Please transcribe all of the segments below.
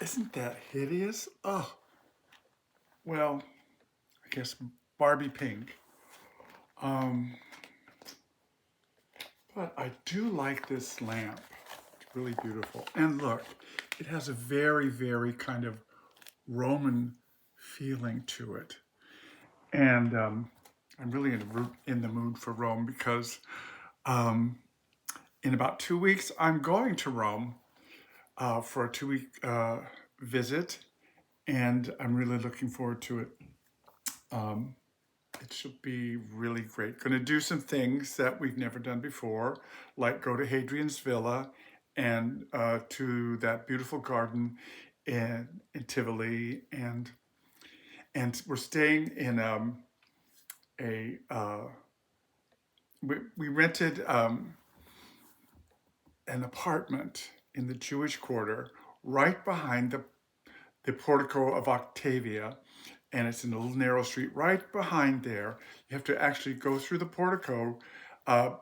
Isn't that hideous? Oh, well, I guess Barbie pink. Um, but I do like this lamp. It's really beautiful. And look, it has a very, very kind of Roman feeling to it. And I'm really in the mood for Rome because um, in about 2 weeks, I'm going to Rome for a 2 week visit. And I'm really looking forward to it. Um, it should be really great. Going to do some things that we've never done before, like go to Hadrian's Villa and to that beautiful garden in Tivoli, and we're staying in a we rented an apartment in the Jewish quarter right behind the portico of Octavia, and it's in a little narrow street right behind there. You have to actually go through the portico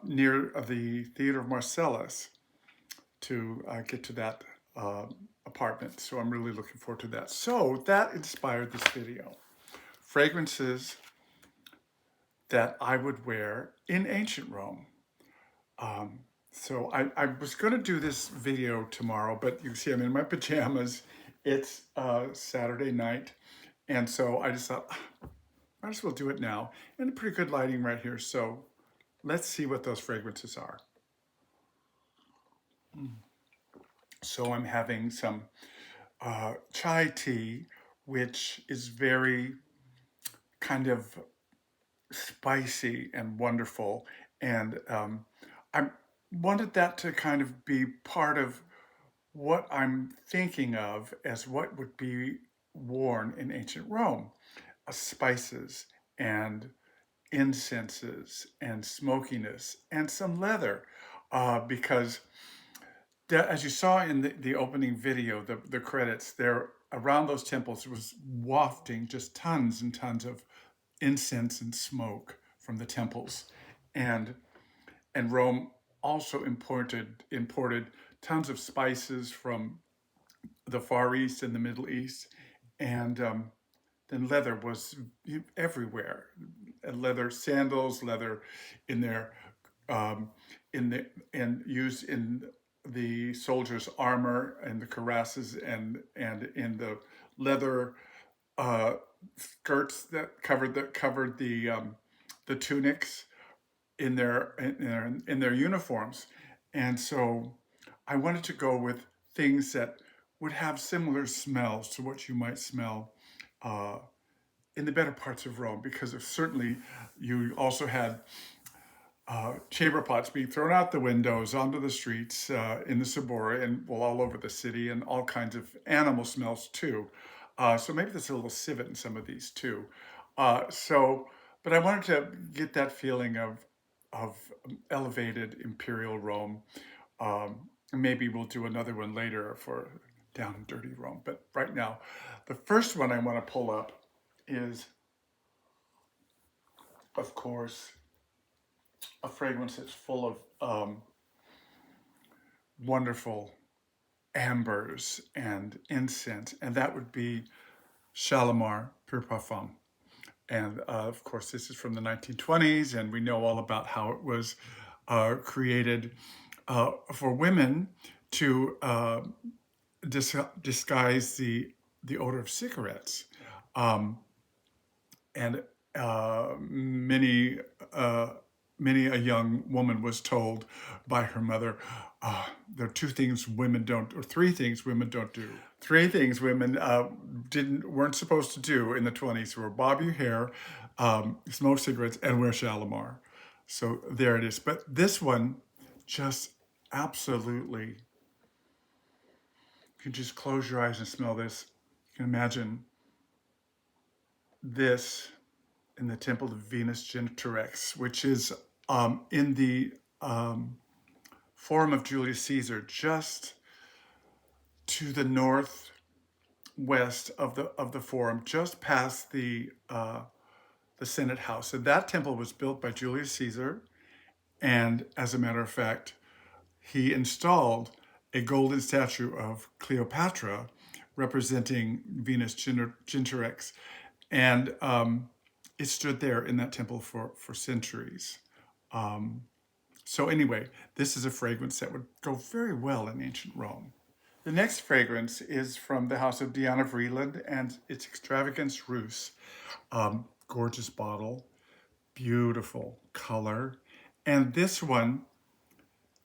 near the Theater of Marcellus to get to that apartment. So I'm really looking forward to that. So that inspired this video. Fragrances that I would wear in ancient Rome. Um, so I was going to do this video tomorrow, but you can see I'm in my pajamas. It's Saturday night. And so I just thought, might as well do it now. And pretty good lighting right here. So let's see what those fragrances are. So I'm having some chai tea, which is very kind of spicy and wonderful. And I wanted that to kind of be part of what I'm thinking of as what would be worn in ancient Rome. Spices and incenses and smokiness and some leather because as you saw in the opening video, the credits there around those temples was wafting just tons and tons of incense and smoke from the temples, and Rome also imported tons of spices from the Far East and the Middle East, and then leather was everywhere. Leather sandals, leather in their and used in the soldiers' armor and the cuirasses, and in the leather uh, skirts that covered the tunics in their uniforms. And so I wanted to go with things that would have similar smells to what you might smell uh, in the better parts of Rome, because certainly you also had chamber pots being thrown out the windows onto the streets in the Suburra and well all over the city, and all kinds of animal smells too. So maybe there's a little civet in some of these too. But I wanted to get that feeling of elevated imperial Rome. Maybe we'll do another one later for down and dirty Rome. But right now, the first one I want to pull up is, of course, a fragrance that's full of wonderful ambers and incense, and that would be Shalimar Pure Parfum. And of course, this is from the 1920s, and we know all about how it was created for women to disguise the odor of cigarettes. Um, and many uh, many a young woman was told by her mother, there are two things women don't, or three things women don't do. Three things women weren't supposed to do in the 20s were bob your hair, smoke cigarettes, and wear Shalimar. So there it is. But this one, just absolutely, you can just close your eyes and smell this. You can imagine this in the Temple of Venus Gentrix, which is in the Forum of Julius Caesar, just to the northwest of the Forum, just past the Senate House. And that temple was built by Julius Caesar, and as a matter of fact, he installed a golden statue of Cleopatra representing Venus Gentrix, and it stood there in that temple for centuries. Um, so anyway, this is a fragrance that would go very well in ancient Rome. The next fragrance is from the house of Diana Vreeland, and it's Extravagance Russe. Gorgeous bottle, beautiful color. And this one,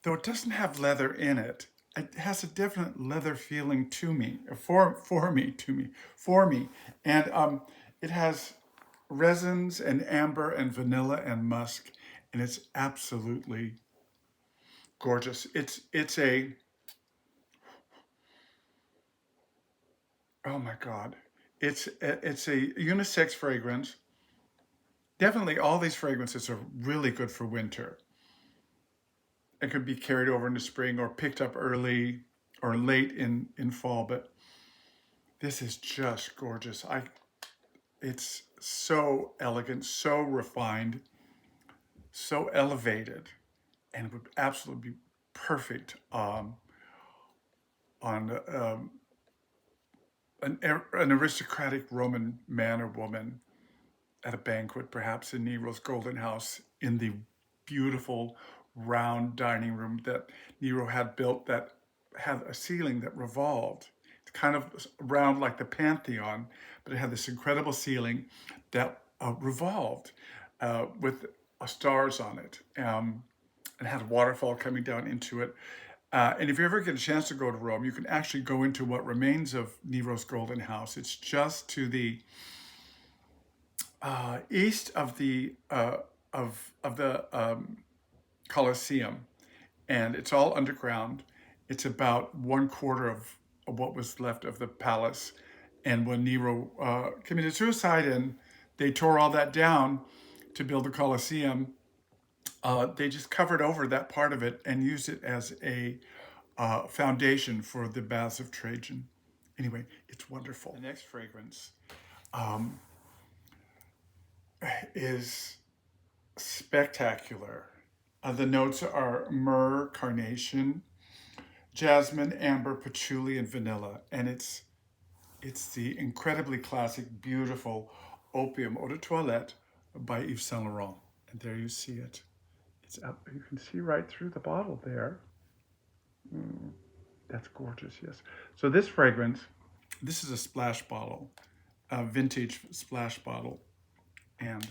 though it doesn't have leather in it, it has a definite leather feeling to me, for me. And it has resins and amber and vanilla and musk, and it's absolutely gorgeous. It's a, oh my God, it's a unisex fragrance. Definitely, all these fragrances are really good for winter. It could be carried over into spring or picked up early or late in fall, but this is just gorgeous. It's so elegant, so refined, so elevated, and would absolutely be perfect on an aristocratic Roman man or woman at a banquet, perhaps in Nero's Golden House, in the beautiful round dining room that Nero had built, that had a ceiling that revolved. It's kind of round like the Pantheon, but it had this incredible ceiling that revolved with stars on it. And had a waterfall coming down into it. And if you ever get a chance to go to Rome, you can actually go into what remains of Nero's Golden House. It's just to the east of the Colosseum, and it's all underground. It's about one quarter of what was left of the palace. And when Nero committed suicide and they tore all that down to build the Colosseum, they just covered over that part of it and used it as a foundation for the Baths of Trajan. Anyway, it's wonderful. The next fragrance is spectacular. The notes are myrrh, carnation, jasmine, amber, patchouli, and vanilla. And it's the incredibly classic, beautiful Opium Eau de Toilette by Yves Saint Laurent. And there you see it. It's up. You can see right through the bottle there. That's gorgeous, yes. So this fragrance, this is a splash bottle, a vintage splash bottle. And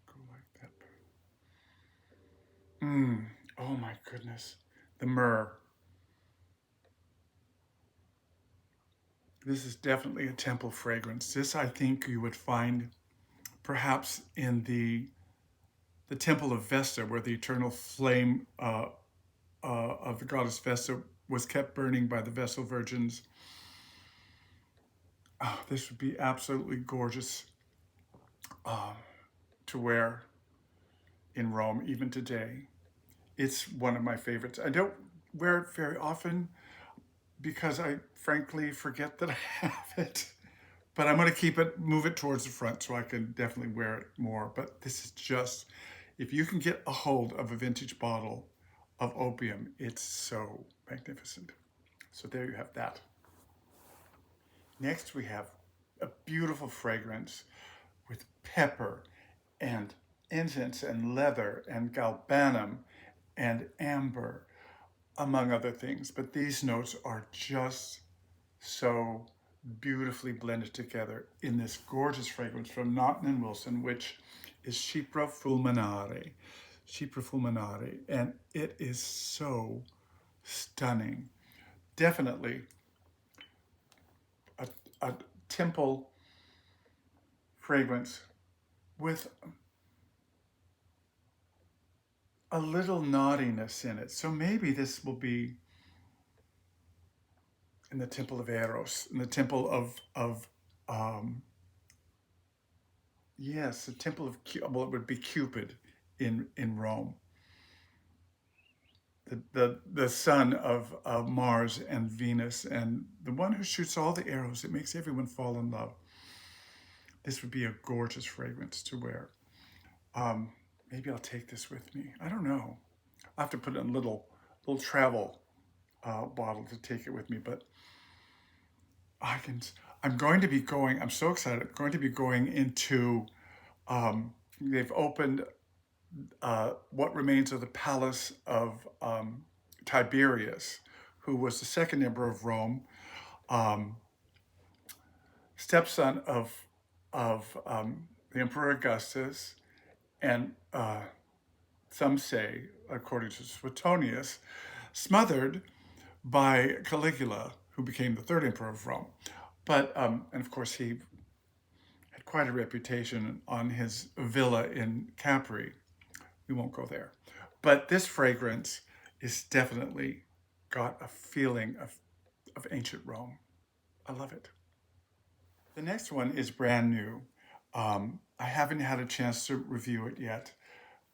go like that. Oh my goodness. The myrrh. This is definitely a temple fragrance. This, I think, you would find perhaps in the temple of Vesta, where the eternal flame of the goddess Vesta was kept burning by the Vestal virgins. Oh, this would be absolutely gorgeous to wear in Rome, even today. It's one of my favorites. I don't wear it very often because I frankly forget that I have it. But I'm going to keep it, move it towards the front so I can definitely wear it more. But this is just, if you can get a hold of a vintage bottle of opium, it's so magnificent. So there you have that. Next, we have a beautiful fragrance with pepper and incense and leather and galbanum and amber. among other things. But these notes are just so beautifully blended together in this gorgeous fragrance from Naughton and Wilson, which is Chypre Fulminare. Chypre Fulminare. And it is so stunning. Definitely a, a temple fragrance with a little naughtiness in it. So maybe this will be in the temple of Eros, in the temple of yes, the temple of, well, it would be Cupid in Rome. The son of Mars and Venus, and the one who shoots all the arrows. It makes everyone fall in love. This would be a gorgeous fragrance to wear. Um, Maybe I'll take this with me. I don't know. I have to put it in a little travel bottle to take it with me, but I can. I'm going to be going. I'm so excited. I'm going to be going into. They've opened what remains of the palace of Tiberius, who was the second emperor of Rome, um, stepson of the Emperor Augustus, and some say, according to Suetonius, smothered by Caligula, who became the third emperor of Rome. But and of course he had quite a reputation on his villa in Capri. We won't go there. But this fragrance is definitely got a feeling of ancient Rome. I love it. The next one is brand new. I haven't had a chance to review it yet,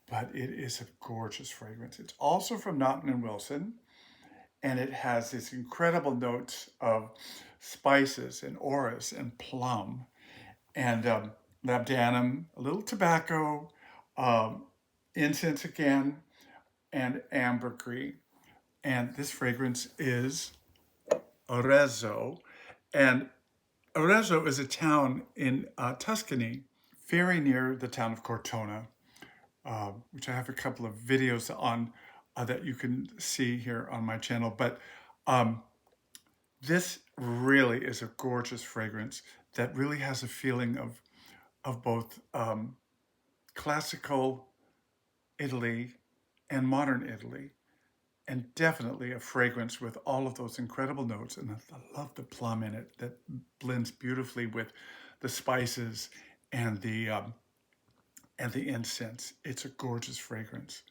but it is a gorgeous fragrance. It's also from Naughton and Wilson, and it has these incredible notes of spices and orris and plum and labdanum, a little tobacco, um, incense again, and ambergris. And this fragrance is Arezzo. And Arezzo is a town in Tuscany, very near the town of Cortona, which I have a couple of videos on that you can see here on my channel. But um, this really is a gorgeous fragrance that really has a feeling of both classical Italy and modern Italy, and definitely a fragrance with all of those incredible notes. And I love the plum in it that blends beautifully with the spices and the incense. It's a gorgeous fragrance,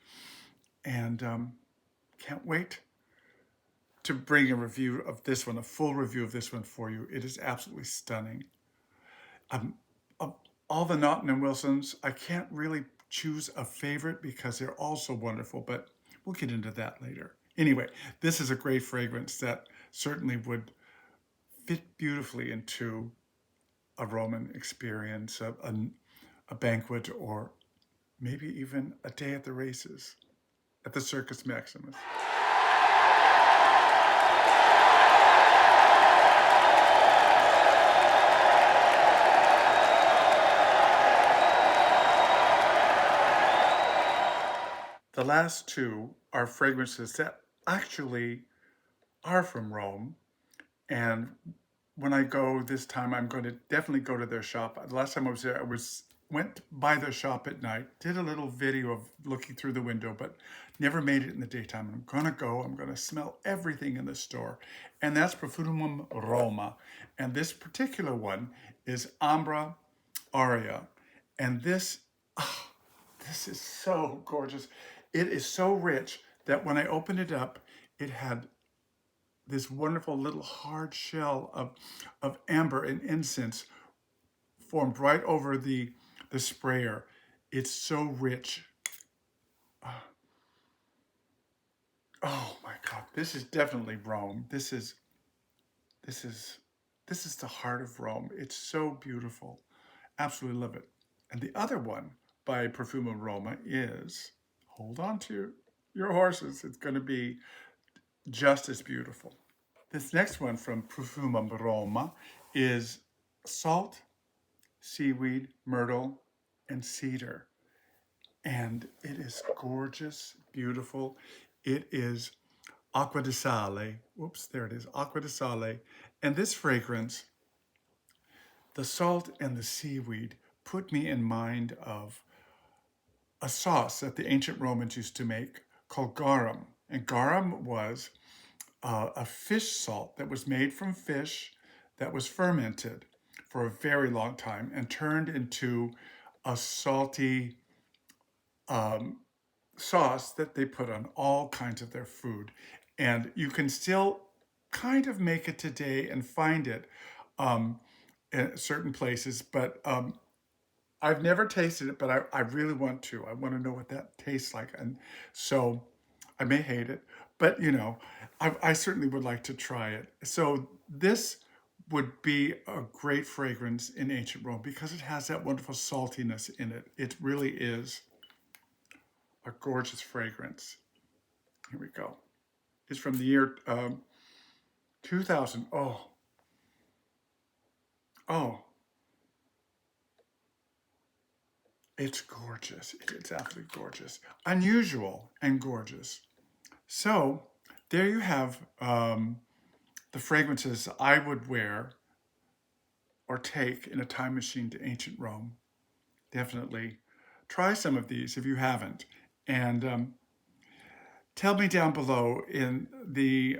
and can't wait to bring a review of this one, a full review of this one for you. It is absolutely stunning. Of all the Naughton and Wilsons, I can't really choose a favorite because they're all so wonderful, but we'll get into that later. Anyway, this is a great fragrance that certainly would fit beautifully into a Roman experience, a banquet, or maybe even a day at the races, at the Circus Maximus. The last two are fragrances that actually are from Rome. And when I go this time, I'm going to definitely go to their shop. The last time I was there, went by their shop at night, did a little video of looking through the window, but never made it in the daytime. I'm going to go. I'm going to smell everything in the store. And that's Perfume Roma. And this particular one is Ambra Aria. And this is so gorgeous. It is so rich that when I opened it up, it had this wonderful little hard shell of amber and incense formed right over the sprayer. It's so rich. Oh my God, this is definitely Rome. This is this is the heart of Rome. It's so beautiful. Absolutely love it. And the other one by Perfume Roma is, hold on to your horses. It's going to be just as beautiful. This next one from Perfume Roma is salt, seaweed, myrtle, and cedar. And it is gorgeous, beautiful. It is Acqua di Sale. Oops, there it is, Acqua di Sale. And this fragrance, the salt and the seaweed, put me in mind of a sauce that the ancient Romans used to make called garum. And garum was a fish salt that was made from fish that was fermented for a very long time and turned into a salty sauce that they put on all kinds of their food. And you can still kind of make it today and find it in certain places, but I've never tasted it, but I really want to. I want to know what that tastes like. And so I may hate it, but I certainly would like to try it. So this would be a great fragrance in ancient Rome because it has that wonderful saltiness in it. It really is a gorgeous fragrance. Here we go. It's from the year 2000. Oh, it's gorgeous. It's absolutely gorgeous. Unusual and gorgeous. So there you have the fragrances I would wear or take in a time machine to ancient Rome. Definitely try some of these if you haven't. And tell me down below in the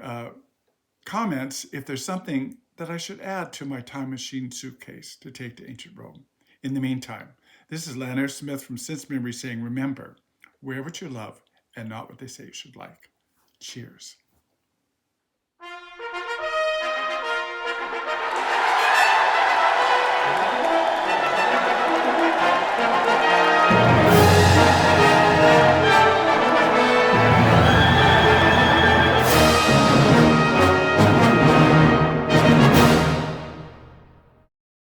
comments if there's something that I should add to my time machine suitcase to take to ancient Rome. In the meantime, this is Lanier Smith from Sense Memory saying, remember, wear what you love and not what they say you should like. Cheers.